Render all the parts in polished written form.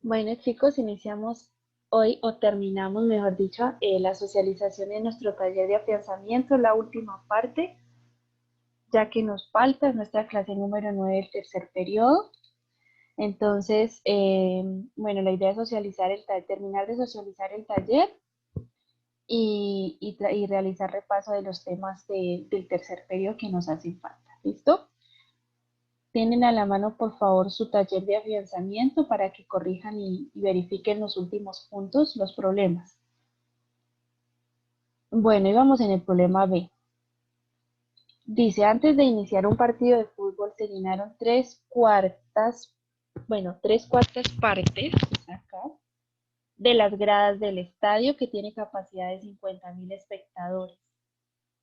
Bueno, chicos, iniciamos hoy o terminamos, mejor dicho, la socialización en nuestro taller de afianzamiento, la última parte, ya que nos falta nuestra clase número 9 del tercer periodo. Entonces, bueno, la idea es socializar terminar de socializar el taller y realizar repaso de los temas del tercer periodo que nos hacen falta. ¿Listo? Tienen a la mano, por favor, su taller de afianzamiento para que corrijan y verifiquen los últimos puntos, los problemas. Bueno, y vamos en el problema B. Dice, antes de iniciar un partido de fútbol se llenaron tres cuartas partes acá, de las gradas del estadio que tiene capacidad de 50.000 espectadores.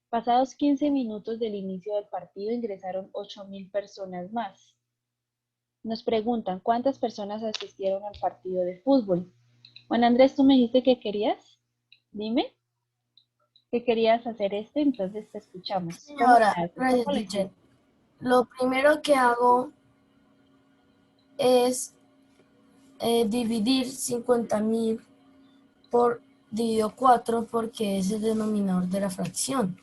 Pasados 15 minutos del inicio del partido ingresaron 8.000 personas más. Nos preguntan, ¿cuántas personas asistieron al partido de fútbol? Juan Andrés, tú me dijiste que querías. Dime que querías hacer entonces te escuchamos. ¿Cómo Señora, se hace? gracias, ¿Cómo lo teacher. hiciste? Lo primero que hago es dividir 50.000 por dividido 4 porque es el denominador de la fracción.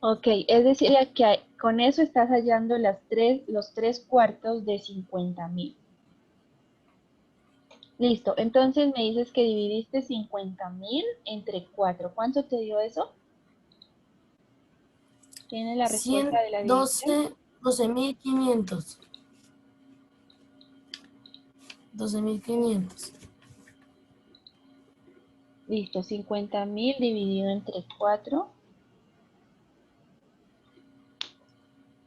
Ok, es decir, que con eso estás hallando los tres cuartos de 50.000. Listo, entonces me dices que dividiste 50.000 entre 4. ¿Cuánto te dio eso? ¿Tienes la respuesta de la división? 12.500. 12.500. Listo, 50.000 dividido entre 4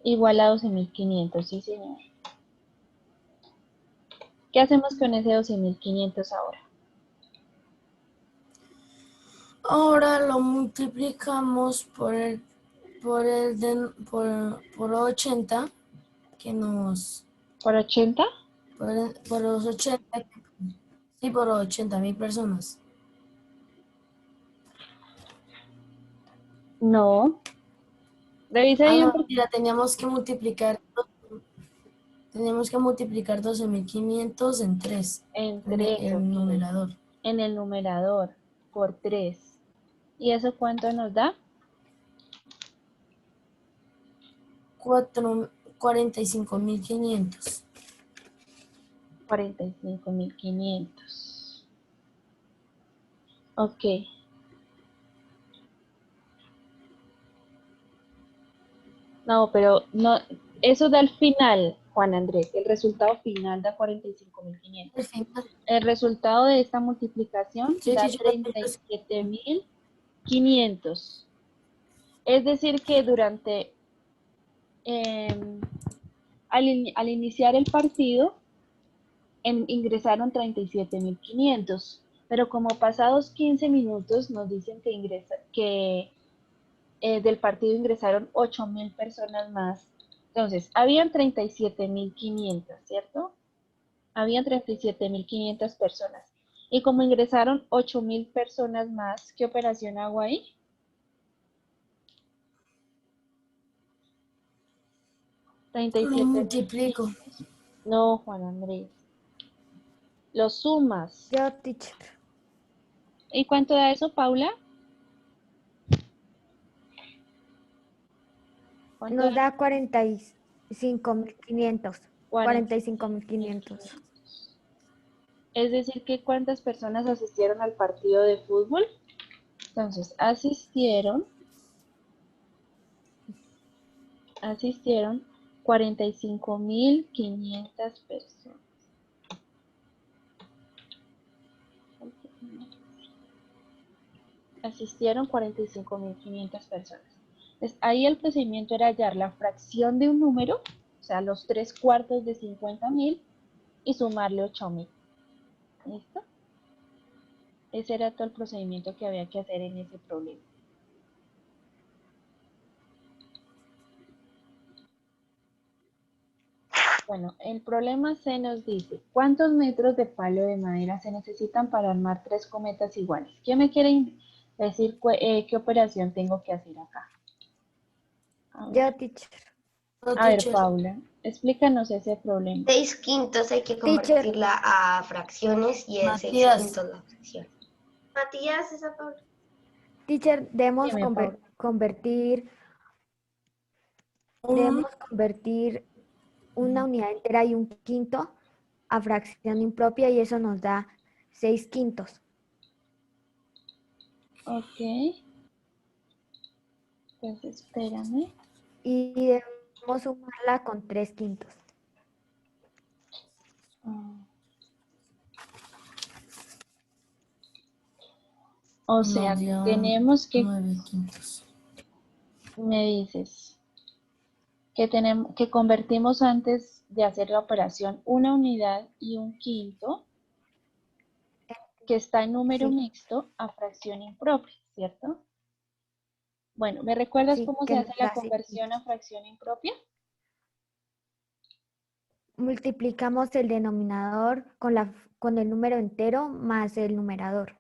igual a 12.500, sí señor. ¿Qué hacemos con ese 12.500 ahora? Ahora lo multiplicamos por 80 que nos... ¿Por 80? Por los 80, sí, por 80.000 personas. No. Revisa Ah, bien no, porque mira, teníamos que multiplicar 12.500 en 3 en en 3, el ok. numerador. En el numerador, por 3. ¿Y eso cuánto nos da? 45.500. 45.500. Ok. No, pero no, eso da al final, Juan Andrés. El resultado final da 45.500. Al final, El resultado de esta multiplicación sí, da sí, yo lo treinta tengo y así. siete mil quinientos. Es decir, que eh, al iniciar el partido, ingresaron 37.500, pero como pasados 15 minutos nos dicen que del partido ingresaron 8.000 personas más. Entonces, habían 37.500, ¿cierto? Habían 37.500 personas. Y como ingresaron 8.000 personas más, ¿qué operación hago ahí? Lo 37.500. multiplico. No, Juan Andrés. Los sumas. Yo, teacher. ¿Y cuánto da eso, Paula? ¿Cuánto Nos da da 45.500. 45.500. 45.500? Es decir, que ¿cuántas personas asistieron al partido de fútbol? Entonces, asistieron 45.500 personas. Asistieron 45.500 personas. Entonces, ahí el procedimiento era hallar la fracción de un número, o sea, los tres cuartos de 50.000 y sumarle 8.000. ¿Listo? Ese era todo el procedimiento que había que hacer en ese problema. Bueno, el problema C nos dice, ¿cuántos metros de palo de madera se necesitan para armar tres cometas iguales? ¿Quién me quiere decir qué operación tengo que hacer acá? A ver, Yo, teacher. No, A ver, teacher. Paula, explícanos ese problema. 6/5 hay que Teacher. convertirla a fracciones y el Matías. 6/5 la fracción. Matías, esa Paula. Teacher, debemos Dime, Paula. convertir una unidad entera y un quinto a fracción impropia y eso nos da 6/5. Ok. Pues espérame. Y debemos sumarla con 3/5. Ah. O sea, Nos dio tenemos que, 9/5. me dices, que convertimos antes de hacer la operación una unidad y un quinto que está en número Sí, mixto a fracción impropia, ¿cierto? Bueno, ¿me recuerdas sí, cómo se que hace nos la da conversión 6/5. a fracción impropia? Multiplicamos el denominador con el número entero más el numerador.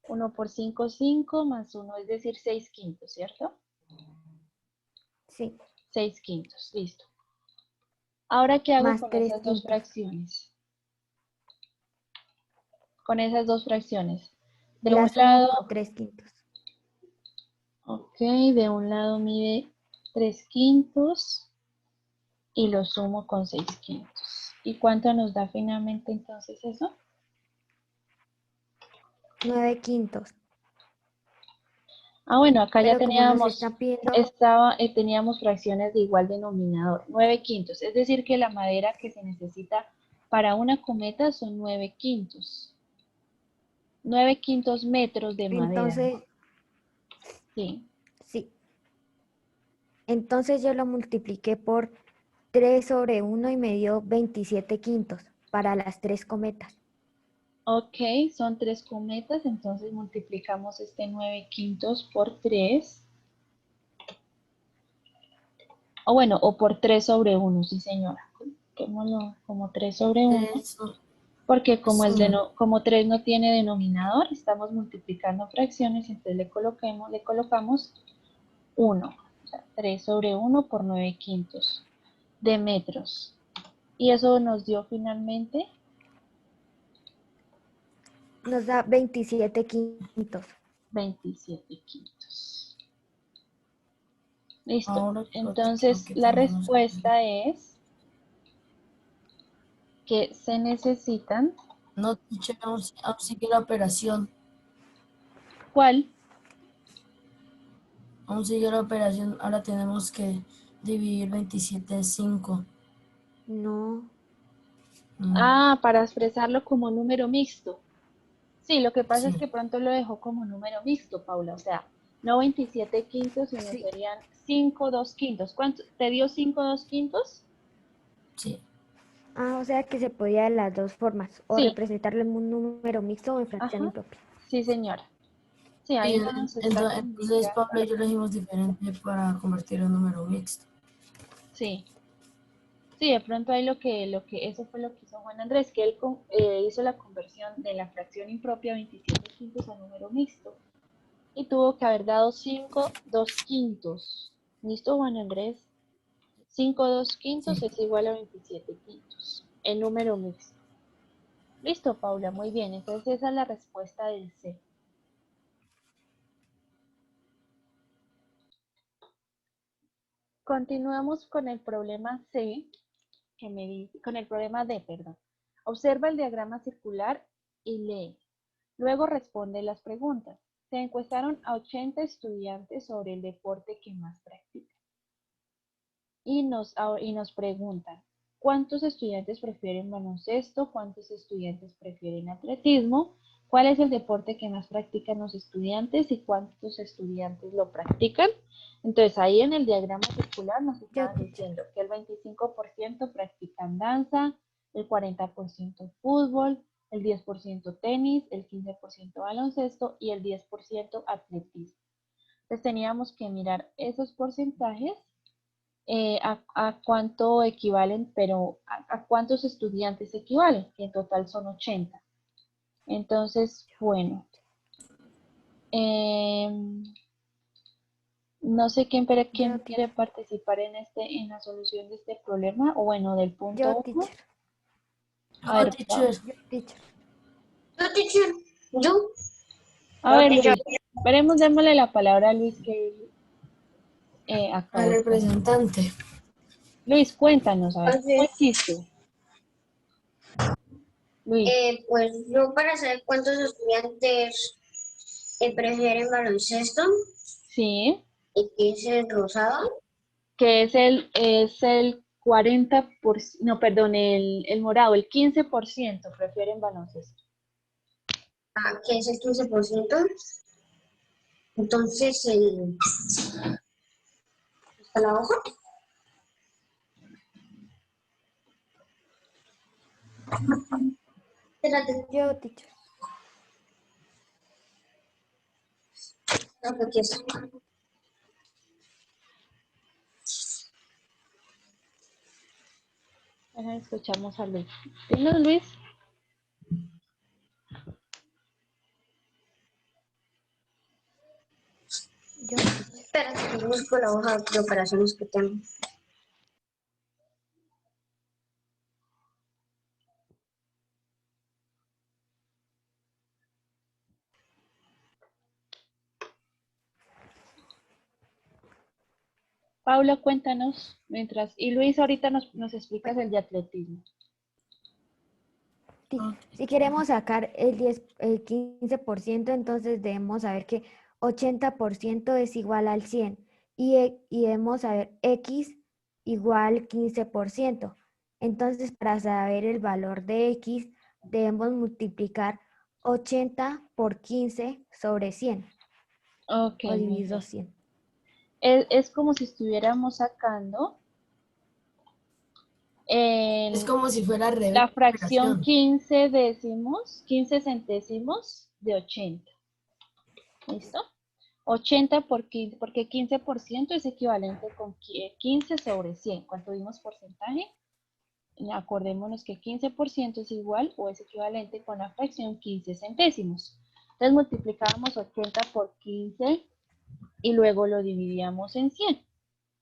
1 por 5, 5 más 1, es decir, 6/5, ¿cierto? Sí, 6/5, listo. Ahora, ¿qué hago más con esas dos 3/5. fracciones? Con esas dos fracciones. De un La sumo lado, con 3/5. ok, de un lado mide 3/5 y lo sumo con 6/5. ¿Y cuánto nos da finalmente entonces eso? 9/5. Ah, bueno, acá ya Pero como nos teníamos, está pidiendo, teníamos fracciones de igual denominador, 9/5. Es decir, que la madera que se necesita para una cometa son 9/5. 9/5 metros de madera, entonces, ¿no? Sí. sí. Entonces yo lo multipliqué por 3/1 y me dio 27/5 para las 3 cometas. Ok, son 3 cometas, entonces multiplicamos este 9/5 por 3. O bueno, o por 3/1, sí señora. Coloquémoslo como 3/1, Eso. porque Eso. como 3 no tiene denominador, estamos multiplicando fracciones, entonces le colocamos 1. O sea, 3/1 por 9/5 de metros. Y eso nos dio finalmente Nos da 27/5. 27/5. Listo. Ahora Entonces, que la tenemos respuesta es que se necesitan, no, teacher, aún sigue la operación. ¿cuál? Aún sigue la operación. Ahora tenemos que dividir 27 en 5. No, Ah, para expresarlo como número mixto. Sí, lo que pasa es Sí, que pronto lo dejó como número mixto, Paula. O sea, no 27/5, sino sí. serían 5/2/5. ¿Cuánto? ¿Te dio 5/2/5? sí. Ah, o sea que se podía de las dos formas, o Sí. representarlo en un número mixto o en fracción Ajá. impropia. Sí, señora. Sí, Y ahí no nos está entonces indicando. Pablo y yo elegimos diferente para convertirlo en número mixto. Sí. Sí, de pronto ahí eso fue lo que hizo Juan Andrés, que él hizo la conversión de la fracción impropia 27/5 a número mixto y tuvo que haber dado 5/2/5. ¿Listo, Juan Andrés? 5/2/5 Sí. es igual a 27/5 en número mixto. Listo, Paula, muy bien. Entonces esa es la respuesta del C. Continuamos con el problema C, con el problema D, perdón. Observa el diagrama circular y lee. Luego responde las preguntas. Se encuestaron a 80 estudiantes sobre el deporte que más practican. Y nos preguntan, ¿cuántos estudiantes prefieren baloncesto? ¿Cuántos estudiantes prefieren atletismo? ¿Cuál es el deporte que más practican los estudiantes y cuántos estudiantes lo practican? Entonces ahí en el diagrama circular nos Yo, estaban diciendo que el 25% practican danza, el 40% fútbol, el 10% tenis, el 15% baloncesto y el 10% atletismo. Entonces teníamos que mirar esos porcentajes a cuánto equivalen, pero a cuántos estudiantes equivalen, que en total son 80. Entonces, bueno, No sé quién, pero quién Yo, quiere participar en la solución de este problema, o bueno, del yo, punto 1. teacher. A No, ver, teacher. Yo, teacher. Yo, teacher. Yo. a ver, teacher. Luis, veremos, démosle la palabra a Luis que Al acabó. representante. Luis, cuéntanos, a ver, ¿cómo Entonces, hiciste? Luis, pues yo para saber cuántos estudiantes prefieren baloncesto, sí, que es el rosado, que es el 40%, no, perdón, el morado, el 15% prefieren baloncesto. que es el 15%. Entonces, ¿está la hoja? Espérate, Yo, teacher. no, aquí está. Ahora escuchamos a Luis. ¿Tienes, Luis? Yo, teacher. Espérate, que busco la hoja de operaciones que tengo. Paula, cuéntanos, mientras, y Luis ahorita nos explicas el de atletismo. Si queremos sacar el 15%, entonces debemos saber que 80% es igual al 100 y debemos saber x igual 15%. Entonces, para saber el valor de x, debemos multiplicar 80 por 15 sobre 100 Ok, o muy dividido bien. 100. Es como si estuviéramos sacando Es en como si fuera al revés la la fracción operación. 15 décimos, 15 centésimos de 80. ¿Listo? 80 por 15, porque 15% es equivalente con 15 sobre 100. ¿Cuánto vimos porcentaje? Acordémonos que 15% es igual o es equivalente con la fracción 15 centésimos. Entonces multiplicábamos 80 por 15 y luego lo dividíamos en 100,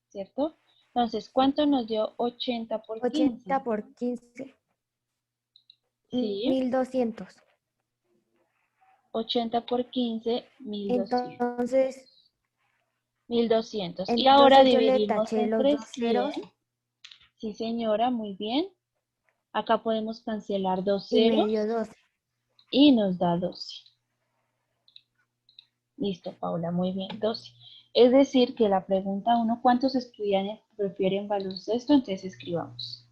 ¿cierto? Entonces, ¿cuánto nos dio 80 por 15? 80 por 15, Sí, 1200. 80 por 15, 1200. Entonces, 1200. Y ahora entonces yo le dividimos taché los entre dos 100. ceros Sí, señora, muy bien. Acá podemos cancelar dos y me dio ceros 12. y nos da 12. Listo, Paula, muy bien, 12. Es decir, que la pregunta 1, ¿cuántos estudiantes prefieren baloncesto? Entonces escribamos.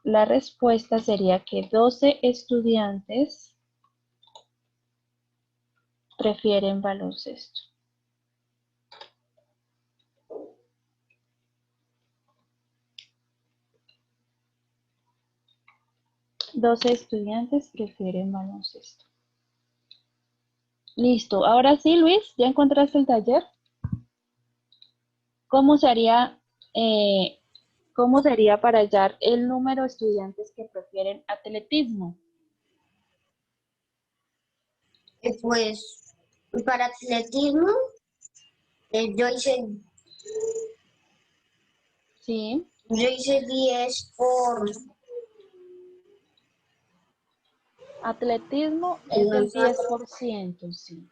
La respuesta sería que 12 estudiantes prefieren baloncesto. Doce estudiantes prefieren baloncesto. Listo. Ahora sí, Luis, ¿ya encontraste el taller? ¿Cómo sería, eh, cómo sería para hallar el número de estudiantes que prefieren atletismo? Pues para atletismo, yo hice Sí, 10 por atletismo el es el manzato. 10%, sí.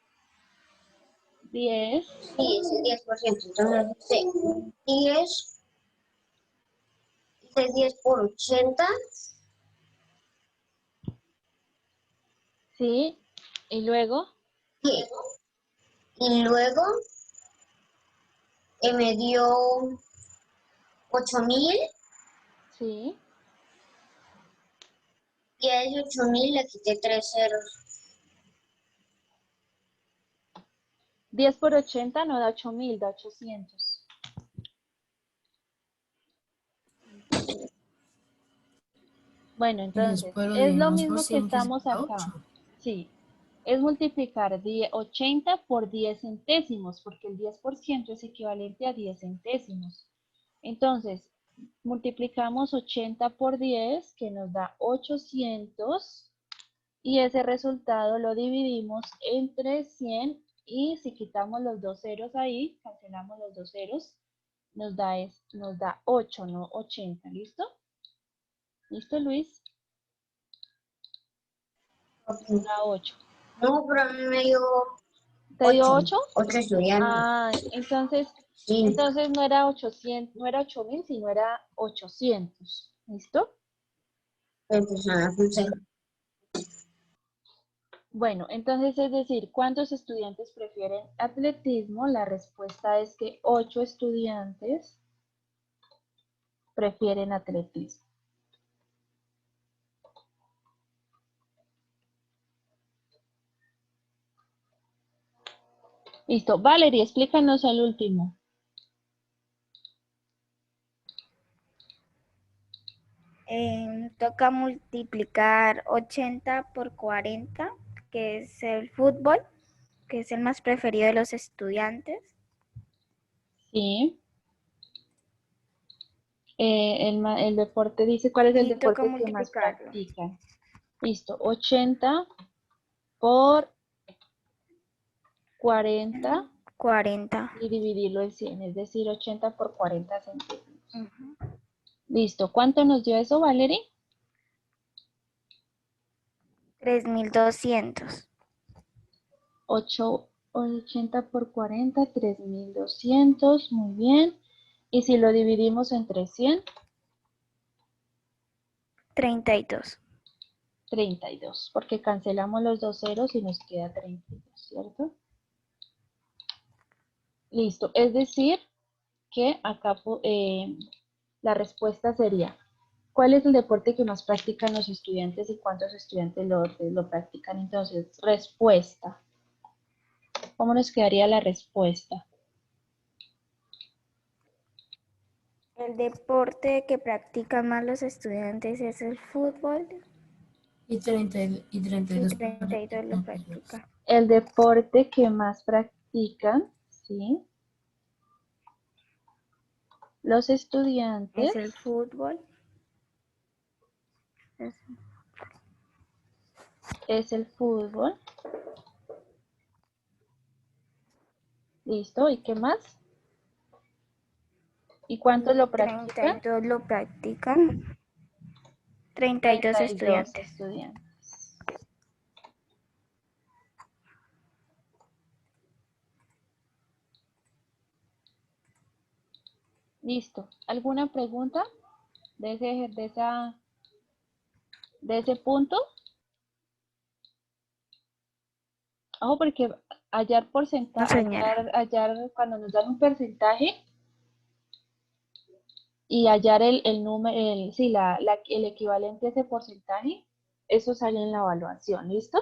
10, Sí, es el 10%. Entonces, sí, 10, hice 10 por 80, sí. Y luego, sí. Y luego me dio 8000 sí. y a esos 8000 le quité 3 ceros. 10 por 80 no da 8000, da 800. Bueno, Y entonces, después lo es lo dividimos por mismo que 100 que estamos sería acá. 8. Sí, es multiplicar 80 por 10 centésimos, porque el 10% es equivalente a 10 centésimos. Entonces, multiplicamos 80 por 10, que nos da 800, y ese resultado lo dividimos entre 100 Y si quitamos los dos ceros ahí, cancelamos los dos ceros, nos da 8, no 80. ¿Listo? ¿Listo, Luis? Nos da 8. No, pero a mí me dio ¿Te dio 8? 8 estudiantes. Ah, entonces Sí, no era 800, no era 8000, sino era 800. ¿Listo? personas con cero. Bueno, entonces es decir, ¿cuántos estudiantes prefieren atletismo? La respuesta es que 8 estudiantes prefieren atletismo. Listo. Valerie, explícanos el último. Toca multiplicar 80 por 40, que es el fútbol, que es el más preferido de los estudiantes. Sí. El deporte dice cuál es el Y toca deporte que más multiplicarlo. practican. Listo. 80 por 40 40. y dividirlo en 100, es decir, 80 por 40 centímetros. Ujú. Listo. ¿Cuánto nos dio eso, Valerie? 3200. 80 por 40, 3200. Muy bien. Y si lo dividimos entre 100, 32. 32, porque cancelamos los dos ceros y nos queda 32, ¿cierto? Listo. Es decir, que acá la respuesta sería, ¿cuál es el deporte que más practican los estudiantes y cuántos estudiantes lo practican? Entonces, respuesta. ¿Cómo nos quedaría la respuesta? El deporte que practican más los estudiantes es el fútbol Y 32 y 32 lo practican. El deporte que más practican, ¿sí? Los estudiantes Es el fútbol. es el fútbol. ¿Listo? ¿Y qué más? ¿Y cuántos lo practican? 32 lo practican. 32 32 estudiantes. estudiantes. Listo. ¿Alguna pregunta de ese punto? Ojo, porque hallar No, señora. cuando nos dan un porcentaje y hallar el número, sí, el equivalente a ese porcentaje, eso sale en la evaluación, ¿listo?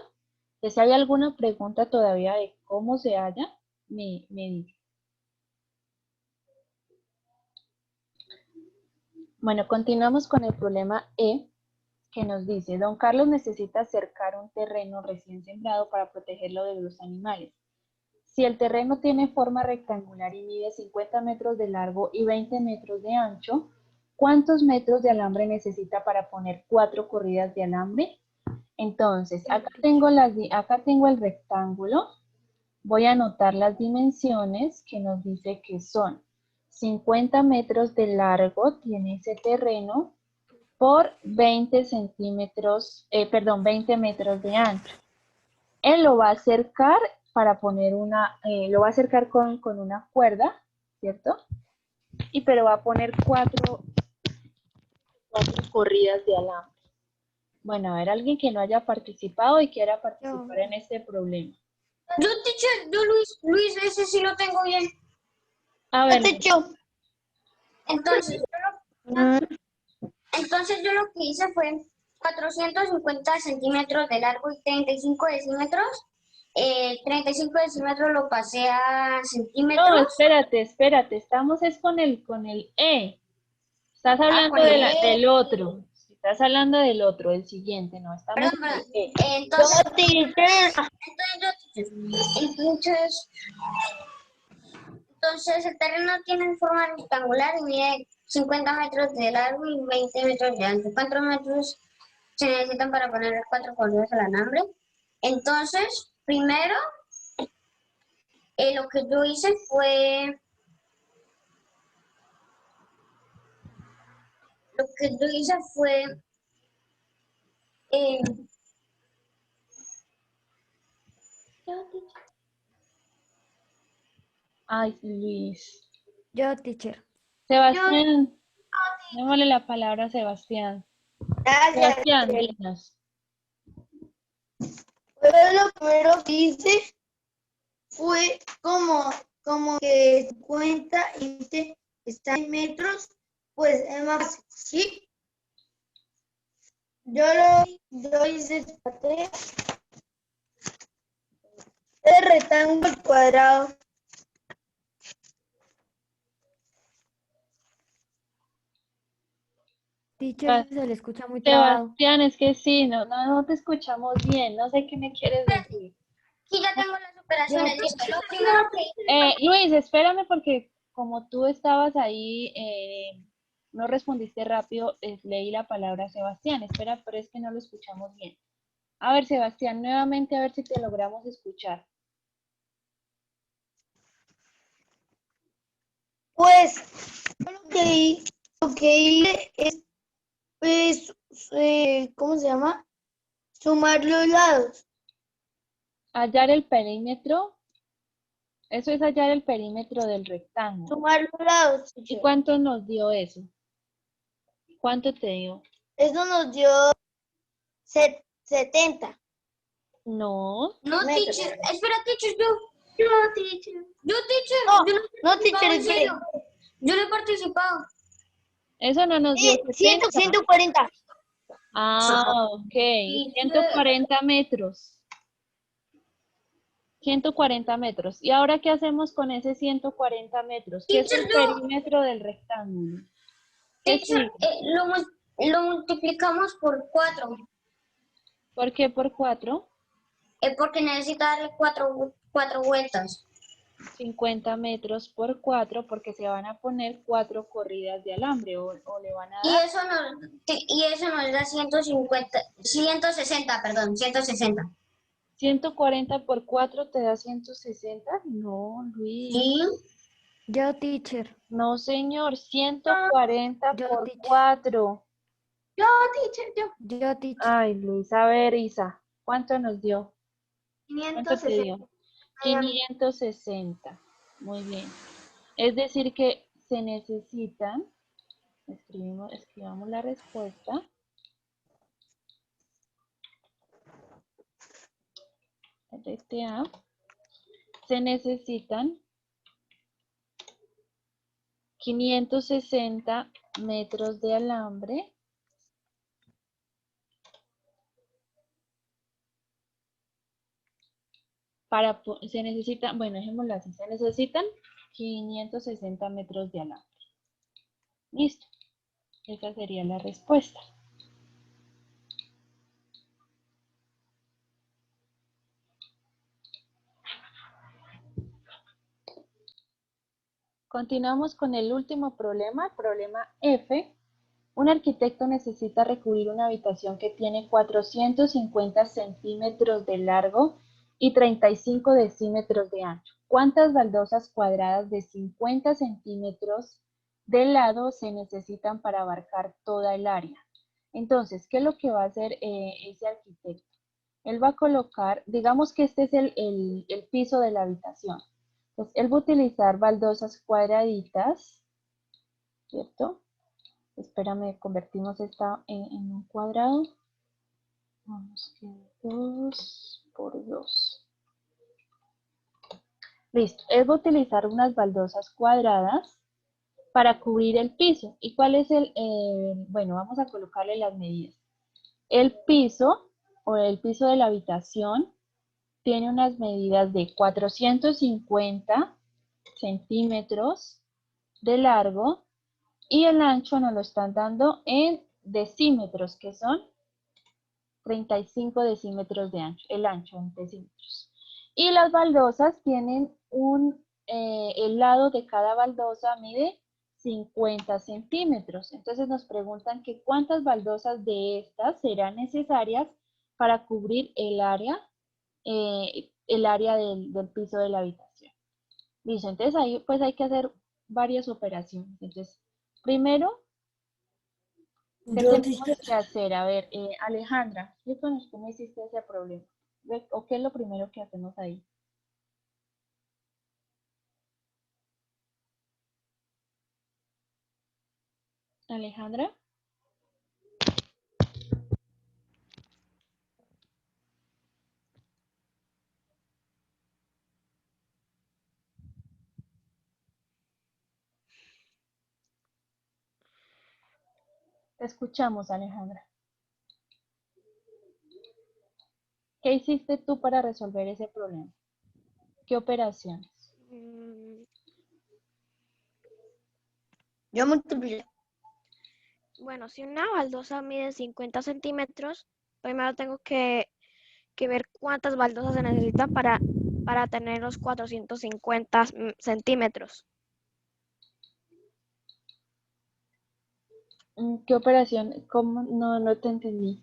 Que si hay alguna pregunta todavía de cómo se halla, me dice. Bueno, continuamos con el problema E, que nos dice, don Carlos necesita cercar un terreno recién sembrado para protegerlo de los animales. Si el terreno tiene forma rectangular y mide 50 metros de largo y 20 metros de ancho, ¿cuántos metros de alambre necesita para poner 4 corridas de alambre? Entonces, acá tengo el rectángulo. Voy a anotar las dimensiones que nos dice que son 50 metros de largo, tiene ese terreno, por 20 centímetros, 20 metros de ancho. Él lo va a acercar para poner lo va a acercar con una cuerda, ¿cierto? Pero va a poner cuatro corridas de alambre. Bueno, a ver, alguien que no haya participado y quiera participar en este problema. Yo, teacher, Luis, ese sí lo tengo bien. A ver, Entonces, yo lo que hice fue 450 centímetros de largo y 35 decímetros. 35 decímetros lo pasé a no, centímetros. espérate, estamos es con el E. Estás hablando Con el E. del otro. Estás hablando del otro, el siguiente, no, estamos Perdón, con el E. Entonces el terreno tiene forma rectangular y mide 50 metros de largo y 20 metros de ancho. ¿Cuántos metros se necesitan para poner 4 corridas al alambre? Entonces, primero Lo que yo hice fue, eh, Ay, Luis. Yo, teacher. Sebastián, démosle la palabra a Sebastián. Gracias. Sebastián, dinos. Pero lo primero que hice fue como que 50 y 20 está en metros, pues es más fácil, ¿sí? Yo hice esta tarea. El rectángulo al cuadrado. Teacher, se le escucha muy trabado. Sebastián, es que sí, no te escuchamos bien. No sé qué me quieres decir. aquí ya tengo las operaciones, listo. Lo primero que Luis, espérame porque como tú estabas ahí, no respondiste rápido, leí la palabra Sebastián. Espera, pero es que no lo escuchamos bien. A ver, Sebastián, nuevamente a ver si te logramos escuchar. Pues lo que hice es, pues, ¿cómo se llama? Sumar los lados. Hallar el perímetro. Eso es hallar el perímetro del rectángulo. Sumar los lados. ¿Y cuánto nos dio eso? ¿Cuánto te dio? Eso nos dio 70. no, metros. teacher, espera, teacher, teacher, No, yo no, teacher, en espere. serio. Yo no he participado. Eso no nos dio 70. 140. Ah, ok. 140 metros. 140 metros. ¿Y ahora qué hacemos con ese 140 metros? ¿Qué es el perímetro del rectángulo? ¿Qué Teacher, sigue? lo multiplicamos por 4, ¿Por qué por 4? porque necesita darle cuatro vueltas. 50 metros por 4 porque se van a poner 4 corridas de alambre o le van a Y dar eso nos da 160, perdón, 160. 140 por 4 te da 160. No, Luis. Sí. Yo, teacher. No, señor. 140 Yo, por teacher. 4. Yo, teacher, Yo, teacher. Ay, Luis. A ver, Isa. ¿Cuánto nos dio? 560. ¿Cuánto te dio? 560. Muy bien. Es decir que se necesitan, escribamos la respuesta. RTA. Se necesitan 560 metros de alambre se necesitan, bueno, dejémoslo así, se necesitan 560 metros de alambre. Listo. Esa sería la respuesta. Continuamos con el último problema, problema F. Un arquitecto necesita recubrir una habitación que tiene 450 centímetros de largo y 35 decímetros de ancho. ¿Cuántas baldosas cuadradas de 50 centímetros de lado se necesitan para abarcar toda el área? Entonces, ¿qué es lo que va a hacer ese arquitecto? Él va a colocar, digamos que este es el piso de la habitación. Entonces, él va a utilizar baldosas cuadraditas, ¿cierto? Espérame, convertimos esta en un cuadrado. Vamos que 2 por 2. Listo. Él va a utilizar unas baldosas cuadradas para cubrir el piso. ¿Y cuál es bueno, vamos a colocarle las medidas. El piso o el piso de la habitación tiene unas medidas de 450 centímetros de largo y el ancho nos lo están dando en decímetros, que son 35 decímetros de ancho, el ancho en decímetros. Y las baldosas tienen el lado de cada baldosa mide 50 centímetros. Entonces nos preguntan que cuántas baldosas de estas serán necesarias para cubrir el área del piso de la habitación. Listo, entonces ahí pues hay que hacer varias operaciones. Entonces, primero, ¿qué Yo, tenemos que hacer? A ver, Alejandra, explícanos cómo hiciste ese problema. ¿O qué es lo primero que hacemos ahí? Alejandra. Te escuchamos, Alejandra. ¿Qué hiciste tú para resolver ese problema? ¿Qué operaciones? Yo multipliqué. Bueno, si una baldosa mide 50 centímetros, primero tengo que ver cuántas baldosas se necesitan para tener los 450 centímetros. ¿Qué operación? ¿Cómo? No te entendí.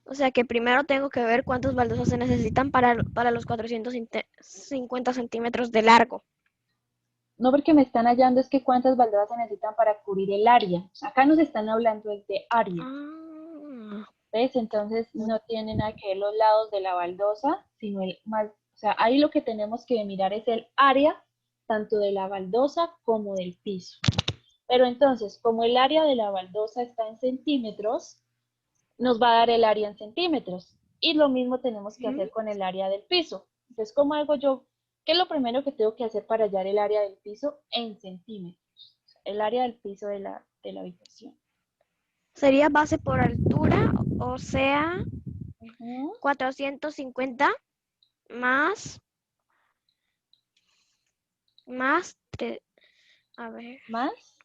O sea que primero tengo que ver cuántas baldosas se necesitan para los 450 centímetros de largo. No, porque me están hallando es que cuántas baldosas se necesitan para cubrir el área. O sea, acá nos están hablando es de área. Ah, ¿Ves? Entonces no tiene nada que ver los lados de la baldosa, sino el más, o sea, ahí lo que tenemos que mirar es el área tanto de la baldosa como del piso. Pero entonces, como el área de la baldosa está en centímetros, nos va a dar el área en centímetros. Y lo mismo tenemos que hacer con el área del piso. Entonces, ¿cómo hago yo? ¿Qué es lo primero que tengo que hacer para hallar el área del piso en centímetros? El área del piso de la habitación. sería base por altura, o sea, Ujú. 450 más a ver. Más.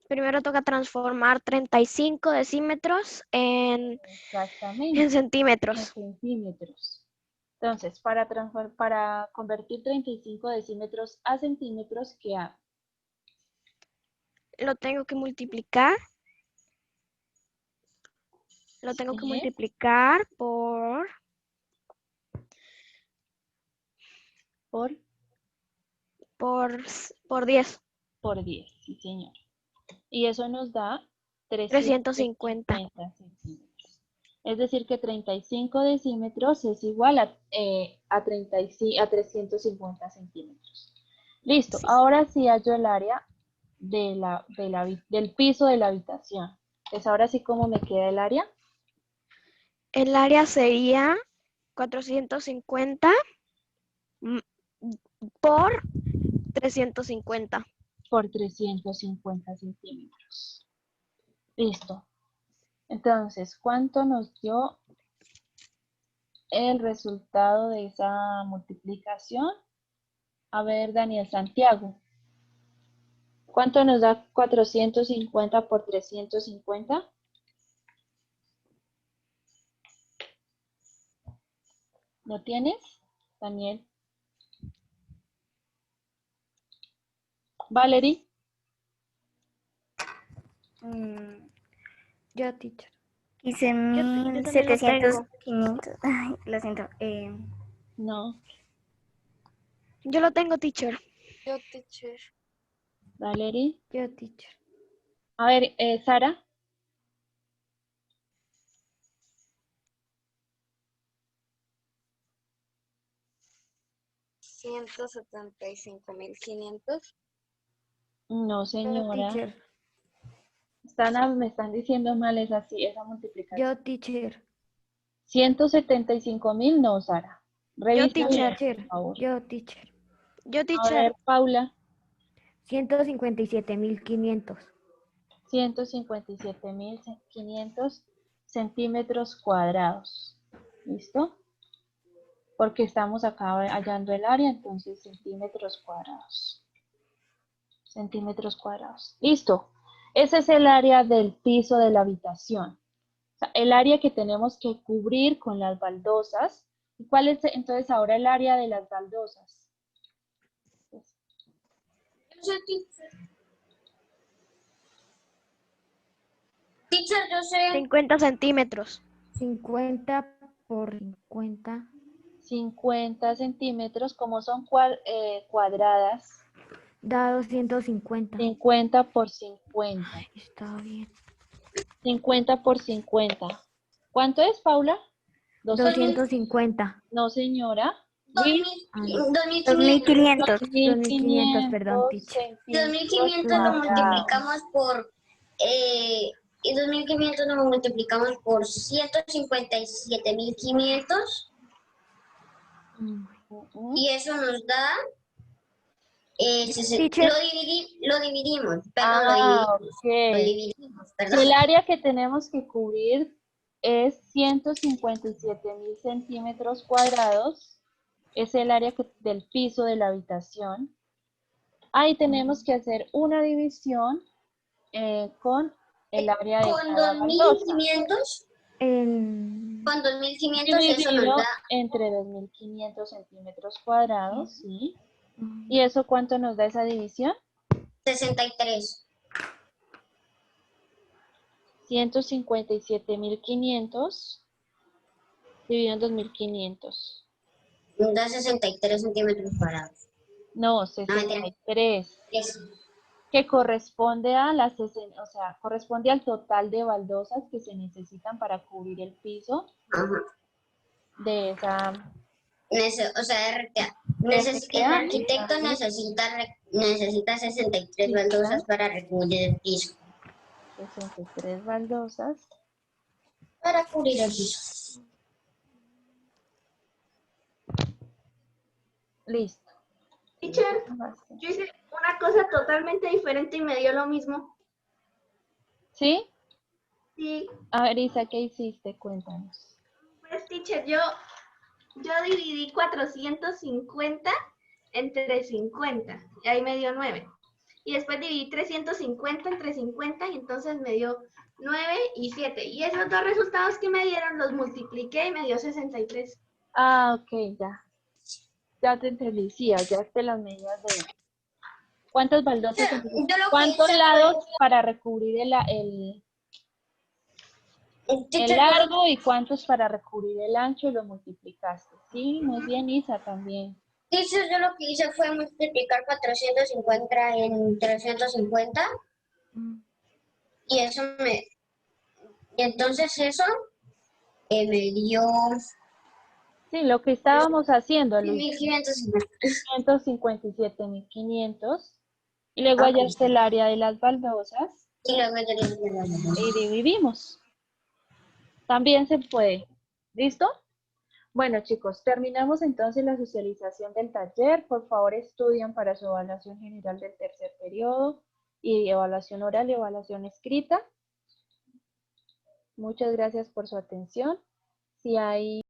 Primero toca transformar 35 decímetros Exactamente. en centímetros. En centímetros. Entonces, para convertir 35 decímetros a centímetros, ¿qué hago? Lo tengo que multiplicar. Lo tengo que Sí. multiplicar por Por 10. 10, sí señor. Y eso nos da 350. 350 centímetros. Es decir, que 35 decímetros es igual a 350 centímetros. Listo, Sí. ahora sí hallo el área del piso de la habitación. Pues ahora sí, ¿cómo me queda el área? El área sería 450 por 350. Por 350 centímetros. Listo. Entonces, ¿cuánto nos dio el resultado de esa multiplicación? A ver, Daniel Santiago. ¿Cuánto nos da 450 por 350? ¿Lo tienes, Daniel? Valerie. Yo, teacher. 15.700, 500. Ay, lo siento. No. Yo lo tengo, teacher. Yo, teacher. Valerie. Yo, teacher. A ver, Sara. 175.500. No, Yo, señora. teacher. Me están diciendo mal esa multiplicación. Yo, teacher. 175.000, no, Sara. Yo, Revisa bien, por Teacher. favor. Yo, teacher. Yo, A teacher. ver, Paula. 157.500. 157.500 centímetros cuadrados. ¿Listo? Porque estamos acá hallando el área, entonces centímetros cuadrados. Centímetros cuadrados. Listo. Ese es el área del piso de la habitación. O sea, el área que tenemos que cubrir con las baldosas. ¿Y cuál es entonces ahora el área de las baldosas? Yo sé, teacher. Teacher, yo sé. 50 centímetros. 50 por 50. 50 centímetros, como son cuadradas, Da 250. 50 por 50. Está bien. 50 por 50. ¿Cuánto es, Paula? 250. No, señora. 2.500. 2500, perdón, teacher. 2.500 lo multiplicamos por y 2.500 lo multiplicamos por 157.500 y eso nos da Teacher. lo dividimos, Ok. perdón. El área que tenemos que cubrir es 157.000 centímetros cuadrados. Es el área del piso de la habitación. Ahí tenemos que hacer una división con el área de Con cada baldosa. 2.500 En... con 2.500 eso nos Dividido da entre 2.500 centímetros cuadrados, ¿sí? ¿Y eso cuánto nos da esa división? 63. 157.500 dividido en 2.500. Nos da 63 centímetros cuadrados. No, mentira. 63. Eso. Que corresponde a corresponde al total de baldosas que se necesitan para cubrir el piso Ajá. de esa. O sea, el arquitecto necesita 63 baldosas para recubrir el piso. 63 baldosas. Para cubrir el piso. Listo. Teacher, yo hice una cosa totalmente diferente y me dio lo mismo. ¿Sí? Sí, A ver, Isa, ¿qué hiciste? Cuéntanos. pues teacher, yo dividí 450 entre 50 y ahí me dio 9. Y después dividí 350 entre 50 y entonces me dio 9 y 7. Y esos dos resultados que me dieron los multipliqué y me dio 63. Ah, ok, ya. Ya te entendí, sí, hallaste las medidas de... ¿Cuántas baldosas? ¿Cuántos lados para recubrir el largo y cuántos para recubrir el ancho y lo multiplicaste? Sí, muy bien, Isa, también. Yo lo que hice fue multiplicar 450 en 350 y eso y entonces eso me dio Sí, lo que estábamos haciendo, Luis. 1.550. 157.500. Y luego hallaste el área de las baldosas Y luego y dividimos. También se puede. ¿Listo? Bueno, chicos, terminamos entonces la socialización del taller. Por favor, estudian para su evaluación general del tercer periodo y evaluación oral y evaluación escrita. Muchas gracias por su atención. Si hay